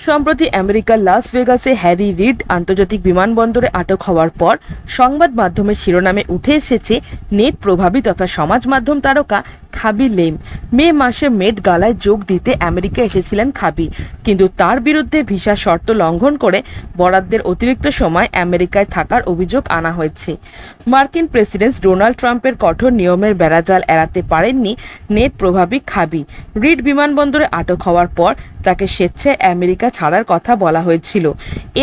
সম্প্রতি আমেরিকার লাস ভেগাসে Harry read আন্তর্জাতিক বিমানবন্দরে আটক হওয়ার পর সংবাদ মাধ্যমের শিরোনামে উঠে এসেছে নেট প্রভাবী তথা সমাজ মাধ্যম তারকা খাবি লেম। মে মাসে মেট গালায় যোগ দিতে আমেরিকা এসেছিলেন খাবি, কিন্তু তার বিরুদ্ধে ভিসা শর্ত লঙ্ঘন করে বরাদ্দের অতিরিক্ত সময় আমেরিকায় থাকার অভিযোগ আনা হয়েছে। মার্কিন প্রেসিডেন্ট ডোনাল্ড ট্রাম্পের কঠোর নিয়মের বেড়াজাল এড়াতে পারেননি নেট প্রভাবী খাবি। রিড বিমানবন্দরে আটক হওয়ার পর তাকে স্বেচ্ছায় আমেরিকা ছাড়ার কথা বলা হয়েছিল।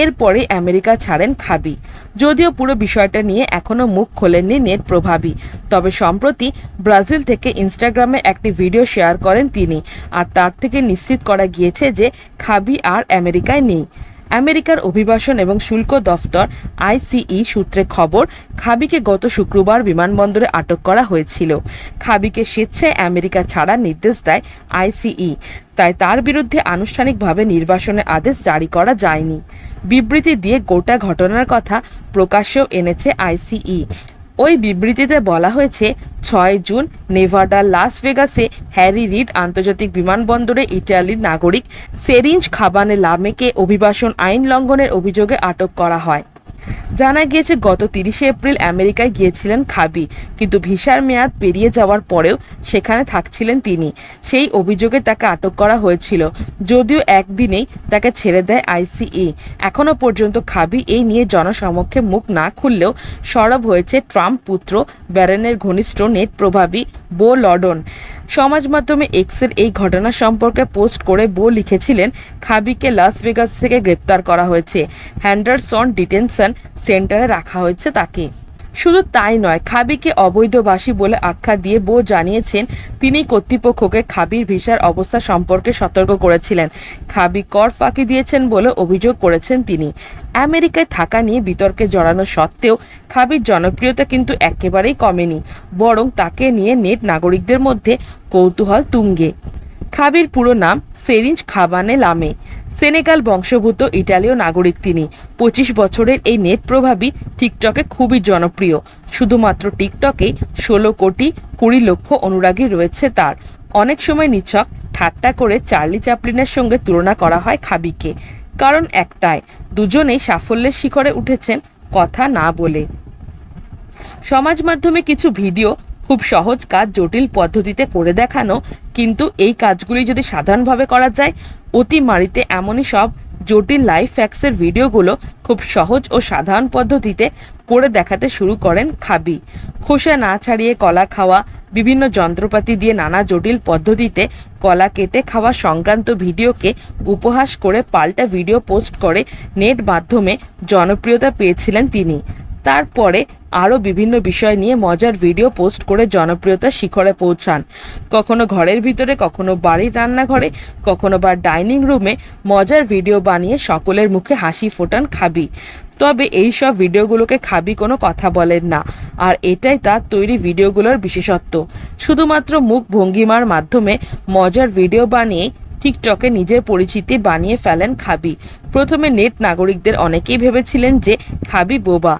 এরপরে আমেরিকা ছাড়েন খাবি। যদিও পুরো বিষয়টা নিয়ে এখনও মুখ খোলেননি নেট প্রভাবী, তবে সম্প্রতি ব্রাজিল থেকে ইনস্টাগ্রামে একটি ভিডিও শেয়ার করেন তিনি, আর তার থেকে নিশ্চিত করা গিয়েছে যে খাবি আর আমেরিকায় নেই। আমেরিকার অভিবাসন এবং শুল্ক দফতর আইসিই সূত্রে খবর, খাবিকে গত শুক্রবার বিমানবন্দরে আটক করা হয়েছিল। খাবিকে স্বেচ্ছায় আমেরিকা ছাড়ার নির্দেশ দেয় আইসিই, তাই তার বিরুদ্ধে আনুষ্ঠানিকভাবে নির্বাসনের আদেশ জারি করা যায়নি। বিবৃতি দিয়ে গোটা ঘটনার কথা প্রকাশ্যেও এনেছে আইসিই। ওই বিবৃতিতে বলা হয়েছে, 6 জুন নেভাডার লাস ভেগাসে হ্যারি রিড আন্তর্জাতিক বিমানবন্দরে ইটালির নাগরিক সেরিঞ্জ খাবানে লামেকে অভিবাসন আইন লঙ্ঘনের অভিযোগে আটক করা হয়। জানা গিয়েছে গত 30 এপ্রিল আমেরিকায় গিয়েছিলেন খাবি, কিন্তু ভিসার মেয়াদ পেরিয়ে যাওয়ার পরেও সেখানে থাকছিলেন তিনি। সেই অভিযোগে তাকে আটক করা হয়েছিল, যদিও একদিনেই তাকে ছেড়ে দেয় আইসিই। এখনও পর্যন্ত খাবি এই নিয়ে জনসমক্ষে মুখ না খুললেও সরব হয়েছে ট্রাম্প পুত্র ব্যারনের ঘনিষ্ঠ নেট প্রভাবী বো লডন। সমাজ মাধ্যমে এক্সের এই ঘটনা সম্পর্কে পোস্ট করে বো লিখেছিলেন, খাবিকে লাস ভেগাস থেকে গ্রেপ্তার করা হয়েছে, হ্যান্ডারসন ডিটেনশন সেন্টারে রাখা হয়েছে তাকে। শুধু তাই নয়, খাবিকে অবৈধবাসী বলে আখ্যা দিয়ে বো জানিয়েছেন তিনি কর্তৃপক্ষকে খাবির ভিসার অবস্থা সম্পর্কে সতর্ক করেছিলেন। খাবি কর ফাঁকি দিয়েছেন বলে অভিযোগ করেছেন তিনি। আমেরিকায় থাকা নিয়ে বিতর্কে জড়ানো সত্ত্বেও খাবির জনপ্রিয়তা কিন্তু একেবারেই কমেনি, বরং তাকে নিয়ে নেট নাগরিকদের মধ্যে কৌতূহল তুঙ্গে। খাবির পুরো নাম সেরিঞ্জ খাবানে লামে। সেনেগাল বংশোদ্ভূত ইটালীয় নাগরিক তিনি। 25 বছরের এই নেট প্রভাবী টিকটকে খুবই জনপ্রিয়। শুধুমাত্র টিকটকেই 16 কোটি 20 লক্ষ অনুরাগী রয়েছে তার। অনেক সময় নিছক ঠাট্টা করে চার্লি চ্যাপলিনের সঙ্গে তুলনা করা হয় খাবিকে, কারণ একটাই, দুজনেই সাফল্যের শিখরে উঠেছেন কথা না বলে। সমাজ মাধ্যমে কিছু ভিডিও খুব সহজ কাজ জটিল পদ্ধতিতে করে দেখানো, কিন্তু এই কাজগুলি যদি সাধারণভাবে করা যায়, অতিমারিতে এমনই সব জটিল লাইফ হ্যাক্সের ভিডিওগুলো খুব সহজ ও সাধারণ পদ্ধতিতে করে দেখাতে শুরু করেন খাবি। খোসা না ছাড়িয়ে কলা খাওয়া, বিভিন্ন যন্ত্রপাতি দিয়ে নানা জটিল পদ্ধতিতে কলা কেটে খাওয়া সংক্রান্ত ভিডিওকে উপহাস করে পাল্টা ভিডিও পোস্ট করে নেট মাধ্যমে জনপ্রিয়তা পেয়েছিলেন তিনি। তারপরে আরও বিভিন্ন বিষয় নিয়ে মজার ভিডিও পোস্ট করে জনপ্রিয়তার শিখরে পৌঁছান। কখনো ঘরের ভিতরে, কখনো বাড়ির রান্নাঘরে, কখনো বা ডাইনিং রুমে মজার ভিডিও বানিয়ে সকলের মুখে হাসি ফোটান খাবি। তবে এই সব ভিডিওগুলোকে খাবি কোনো কথা বলেন না, আর এটাই তার তৈরি ভিডিওগুলোর বিশেষত্ব। শুধুমাত্র মুখ ভঙ্গিমার মাধ্যমে মজার ভিডিও বানিয়ে টিকটকে নিজের পরিচিতি বানিয়ে ফেলেন খাবি। প্রথমে নেট নাগরিকদের অনেকেই ভেবেছিলেন যে খাবি বোবা,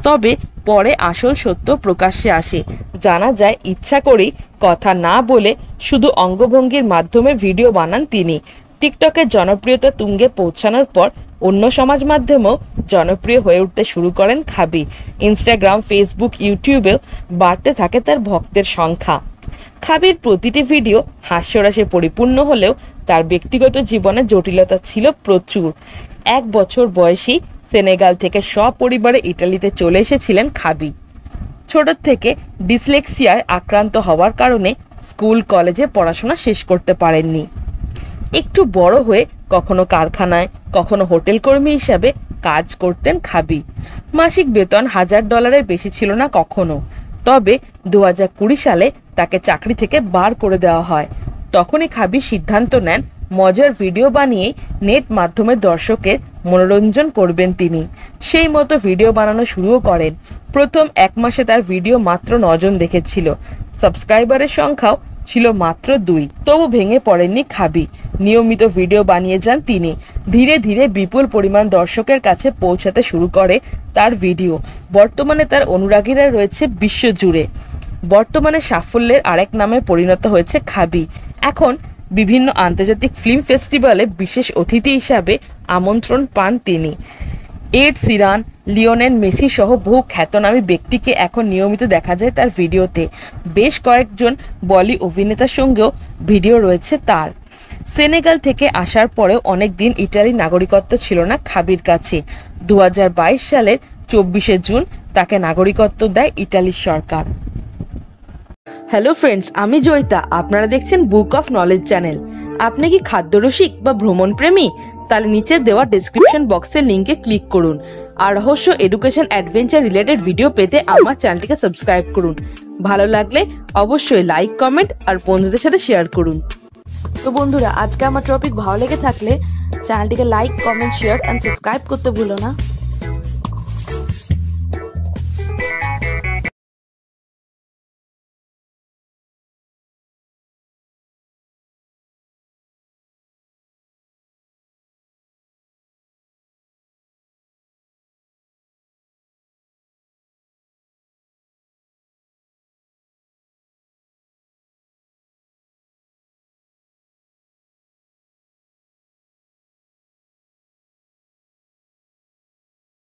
তবে পরে আসল সত্য প্রকাশ্যে আসে। জানা যায় ইচ্ছা করেই কথা না বলে শুধু অঙ্গভঙ্গির মাধ্যমে ভিডিও বানান তিনি। টিকটকের জনপ্রিয়তা তুঙ্গে পৌঁছানোর পর অন্য সমাজ মাধ্যমেও জনপ্রিয় হয়ে উঠতে শুরু করেন খাবি। ইনস্টাগ্রাম, ফেসবুক, ইউটিউবেও বাড়তে থাকে তার ভক্তের সংখ্যা। খাবির প্রতিটি ভিডিও হাস্যরসে পরিপূর্ণ হলেও তার ব্যক্তিগত জীবনে জটিলতা ছিল প্রচুর। 1 বছর বয়সী সেনেগাল থেকে সপরিবারে ইটালিতে চলে এসেছিলেন খাবি। ছোট থেকে ডিসলেক্সিয়ায় আক্রান্ত হওয়ার কারণে স্কুল কলেজে পড়াশোনা শেষ করতে পারেননি। একটু বড় হয়ে কখনো কারখানায়, কখনো হোটেল কর্মী হিসাবে কাজ করতেন খাবি। মাসিক বেতন $1000 বেশি ছিল না কখনো। তবে 2020 সালে তাকে চাকরি থেকে বার করে দেওয়া হয়। তখনই খাবি সিদ্ধান্ত নেন মজার ভিডিও বানিয়ে নেট মাধ্যমে দর্শকের মনোরঞ্জন করবেন তিনি। সেই মতো ভিডিও বানানো শুরুও করেন। প্রথম 1 মাসে তার ভিডিও মাত্র 9 জন দেখেছিল। সাবস্ক্রাইবারের সংখ্যাও ছিল মাত্র 2। তবু ভেঙে পড়েননি খাবি। নিয়মিত ভিডিও বানিয়ে যান তিনি। ধীরে ধীরে বিপুল পরিমাণ দর্শকের কাছে পৌঁছাতে শুরু করে তার ভিডিও। বর্তমানে তার অনুরাগীরা রয়েছে বিশ্বজুড়ে। বর্তমানে সাফল্যের আরেক নামে পরিণত হয়েছে খাবি। এখন বিভিন্ন আন্তর্জাতিক ফিল্ম ফেস্টিভ্যালে বিশেষ অতিথি হিসাবে আমন্ত্রণ পান তিনি। এড শিরান, লিওনেল মেসি সহ বহু খ্যাতনামী ব্যক্তিকে এখন নিয়মিত দেখা যায় তার ভিডিওতে। বেশ কয়েকজন বলি অভিনেতার সঙ্গেও ভিডিও রয়েছে তার। সেনেগাল থেকে আসার পরেও অনেক দিন ইটালির নাগরিকত্ব ছিল না খাবির কাছে। 2022 সালের 24শে জুন তাকে নাগরিকত্ব দেয় ইটালির সরকার। হ্যালো ফ্রেন্ডস, আমি জয়িতা, আপনারা দেখছেন বুক অফ নলেজ চ্যানেল। আপনি কি খাদ্যরসিক বা ভ্রমণ প্রেমী? তাহলে নিচে দেওয়া ডেসক্রিপশন বক্সের লিঙ্কে ক্লিক করুন আর রহস্য, এডুকেশন, অ্যাডভেঞ্চার রিলেটেড ভিডিও পেতে আমার চ্যানেলটিকে সাবস্ক্রাইব করুন। ভালো লাগলে অবশ্যই লাইক, কমেন্ট আর বন্ধুদের সাথে শেয়ার করুন। তো বন্ধুরা, আজকে আমার টপিক ভালো লেগে থাকলে চ্যানেলটিকে like, comment, share and subscribe করতে ভুলো না।